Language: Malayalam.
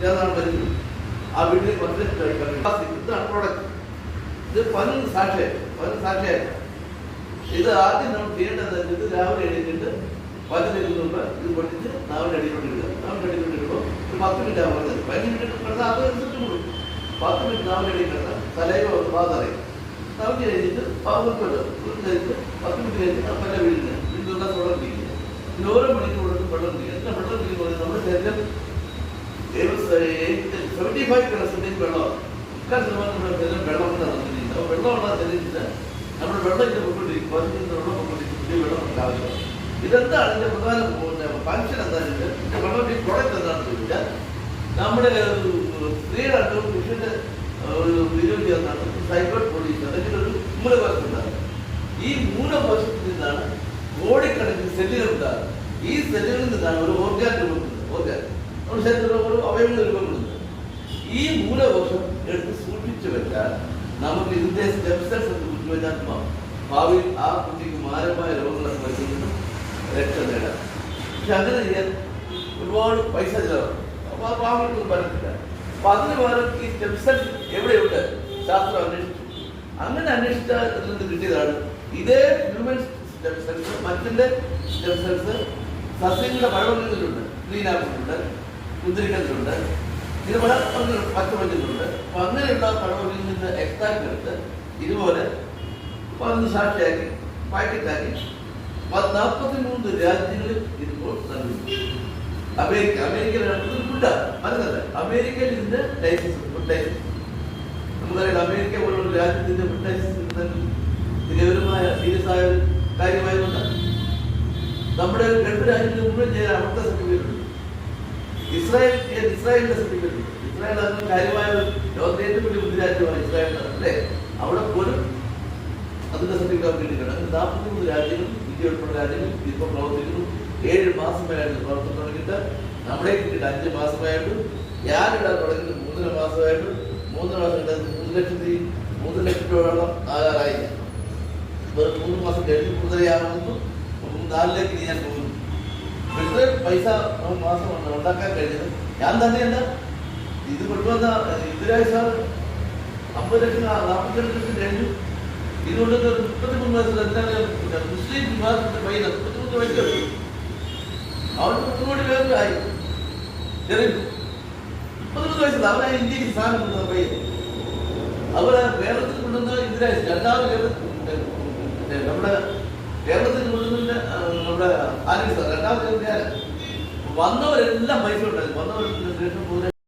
ചേർന്നാണ് വരുന്നത്. ആ വീട്ടിൽ ഇതാണ് പ്രോഡക്റ്റ്. ഇത് 11 സാക്ഷിയായിട്ട് ഇത് ആദ്യം നമ്മൾ ചെയ്യേണ്ടത് ഇത് രാവിലെ എഴുതിയിട്ട് 15 മുമ്പ് ഇത് പൊട്ടിച്ച് നാവിൻ്റെ അടിയിലോട്ടിടുക. നാവിൻ്റെ അടിയിലോട്ടിടുമ്പോൾ ഒരു 10 മിനിറ്റ് ആവുന്നത് 15 മിനിറ്റ് കിടന്നാൽ അത് അനുസരിച്ച് കൊടുക്കും. 10 മിനിറ്റ് നാവിൻ്റെ അടിയിൽ കിടന്നാൽ തലയോ പാതറിയും. നാവിന് കഴിഞ്ഞിട്ട് പാവത്തോട് കഴിച്ച് 10 മിനിറ്റ് കഴിഞ്ഞിട്ട് പല വീടിന് വീട്ടിലുള്ള വെള്ളം കുടിക്കുക. ഇതിന് ഓരോ മണിക്കൂർ കൊടുത്ത് വെള്ളം കുടിക്കുക. എത്ര വെള്ളം കുടിക്കുന്നത് നമ്മുടെ ശരീരം 75% വെള്ളമാണ്. 30% ശരീരം വെള്ളം കൊണ്ട് നടന്നിരിക്കുന്നത്. അപ്പോൾ വെള്ളമുള്ള ശരീരത്തിന് നമ്മുടെ വെള്ളം ഇത് പൊക്കൊണ്ടിരിക്കും. 15 വെള്ളം പൊക്കൊണ്ടിരിക്കും. വെള്ളം നമുക്ക് ആവശ്യമാണ്. ഇതെന്താണ് ഇതിന്റെ പ്രധാന ഫംഗ്ഷൻ? എന്താണ് ഇതിന്റെ വെള്ളം പ്രോഡക്റ്റ് എന്താണെന്ന് ചോദിച്ചാൽ നമ്മുടെ സ്ത്രീകളുടെ പുരുഷന്റെ ഒരു വിരോധി എന്നാണ് സൈക്കോട്ട് പോലീസ് അല്ലെങ്കിൽ ഒരു മൂലകോശം ഉണ്ടാകുന്നത്. ഈ മൂലകോശത്തിൽ നിന്നാണ് കോടിക്കണക്കിന് സെല്ലുകൾ ഉണ്ടാകുന്നത്. ഈ സെല്ലുകളിൽ നിന്നാണ് ഒരു ഓർഗാൻ രൂപപ്പെടുന്നത്. ഓർഗാൻ നമ്മുടെ ശരീരത്തിലുള്ള ഒരു അവയവങ്ങൾ രൂപപ്പെടുന്നത്. ഈ മൂലകോശം എടുത്ത് സൂക്ഷിച്ചു വെച്ചാൽ നമുക്ക് ഇതിന്റെ സ്റ്റെം സെൽസ് എന്ന് കുറിച്ച് വെച്ചാൽ ഭാവിയിൽ ആ കുട്ടിക്ക് മാരകമായ രോഗങ്ങളൊക്കെ വരുന്നുണ്ട് രക്ഷ നേടാം. പക്ഷെ അങ്ങനെ ചെയ്യാൻ ഒരുപാട് പൈസ ചിലവാണ്. അപ്പോൾ ആ ഭാവികൾക്കൊന്നും പറ്റത്തില്ല. അപ്പൊ അതിന് പകരം ഈ സ്റ്റെം സെൽസ് എവിടെയുണ്ട് ശാസ്ത്രം അന്വേഷിച്ചു. അങ്ങനെ അന്വേഷിച്ചാൽ നിന്ന് കിട്ടിയതാണ് ഇതേ ഹ്യൂമൻ സ്റ്റെം സെൽസ്. മറ്റിന്റെ സ്റ്റെം സെൽസ് സസ്യങ്ങളുടെ പഴവർഗ്ഗങ്ങളിലുണ്ട്. ഗ്രീൻ ആപ്പിളുണ്ട്, കുന്തിരിക്കത്തിലുണ്ട്, ഇതുപോലെ പച്ചമഞ്ഞിലുണ്ട്. അപ്പൊ അങ്ങനെയുള്ള പഴവർഗ്ഗങ്ങളിൽ നിന്ന് എക്സ്ട്രാക്ട് എടുത്ത് ഇതുപോലെ 11 സാക്ഷിയാക്കി പാക്കറ്റാക്കി 43 രാജ്യങ്ങളിൽ ഇപ്പോൾ നൽകുന്നു. അമേരിക്കയിലാണ് ഫുഡാണ് മനസ്സിലല്ല. അമേരിക്കയിൽ ഇതിന്റെ ലൈസൻസ് ഫുഡ് ലൈസൻസ് നമുക്കറിയാം. അമേരിക്ക പോലുള്ള രാജ്യത്തിന്റെ ഫുഡ് ലൈസൻസ് കിട്ടുന്നതിൽ ഗൗരവമായ സീരിയസ് ആയ ഒരു കാര്യമായതുകൊണ്ടാണ്. നമ്മുടെ ഗൾഫ് രാജ്യത്തിൽ മുഴുവൻ ചെയ്യാൻ അവിടുത്തെ സർട്ടിഫിക്കറ്റ് ഉണ്ട്. ഇസ്രായേലിന്റെ സർട്ടിഫിക്കറ്റ് ഉണ്ട്. ഇസ്രായേൽ അതിന് കാര്യമായ ലോകത്തെ ഏറ്റവും വലിയ ബുദ്ധി രാജ്യമാണ് ഇസ്രായേലിനാണ് അല്ലേ. അവിടെ പോലും അതിന്റെ സർട്ടിഫിക്കറ്റ് കിട്ടിയിട്ടുണ്ട്. അങ്ങനെ 43 രാജ്യങ്ങൾ, ഇന്ത്യ ഉൾപ്പെടെ രാജ്യങ്ങൾ ഇപ്പോൾ പ്രവർത്തിക്കുന്നു. 7 മാസമായിട്ട് പ്രവർത്തനം തുടങ്ങിയിട്ട് നമ്മളെ കിട്ടിയിട്ട് 5 മാസമായിട്ട് ഞാനിവിടെ തുടങ്ങിയിട്ട് 3 മാസമായിട്ട് 3 മാസം കിട്ടുന്നത് 3 ലക്ഷത്തോളം ആകാറായി. 3 മാസം കഴിഞ്ഞ് 3.5 4 ഞാൻ പോകുന്നു. ഇത്രയും പൈസ മാസം ഉണ്ടാക്കാൻ കഴിഞ്ഞത് ഞാൻ തന്നെയല്ല. ഇത് കൊണ്ടുവന്ന ഇതിരായി സാർ 50 ലക്ഷം 42 ലക്ഷം കഴിഞ്ഞു. ഇതുകൊണ്ട് 33 വയസ്സിൽ എന്താണ് മുസ്ലിം വിഭാഗത്തിന്റെ പൈസ 33 വയസ്സ് അവർക്ക് 3 കോടി പേരായി. ചെറിയ 33 വയസ്സിൽ അവരാണ് ഇന്ത്യക്ക് സ്ഥാനം കൊണ്ടുവന്ന പൈസ. അതുപോലെ കേരളത്തിൽ കൊണ്ടുവന്ന ഇതിരായി രണ്ടാമത് നമ്മുടെ കേരളത്തിൽ കൊണ്ടുവന്ന നമ്മുടെ ആര്യ സാർ രണ്ടാമത് വന്നവരെല്ലാം പൈസ ഉണ്ടായിരുന്നു. വന്നവർക്ക് ശേഷം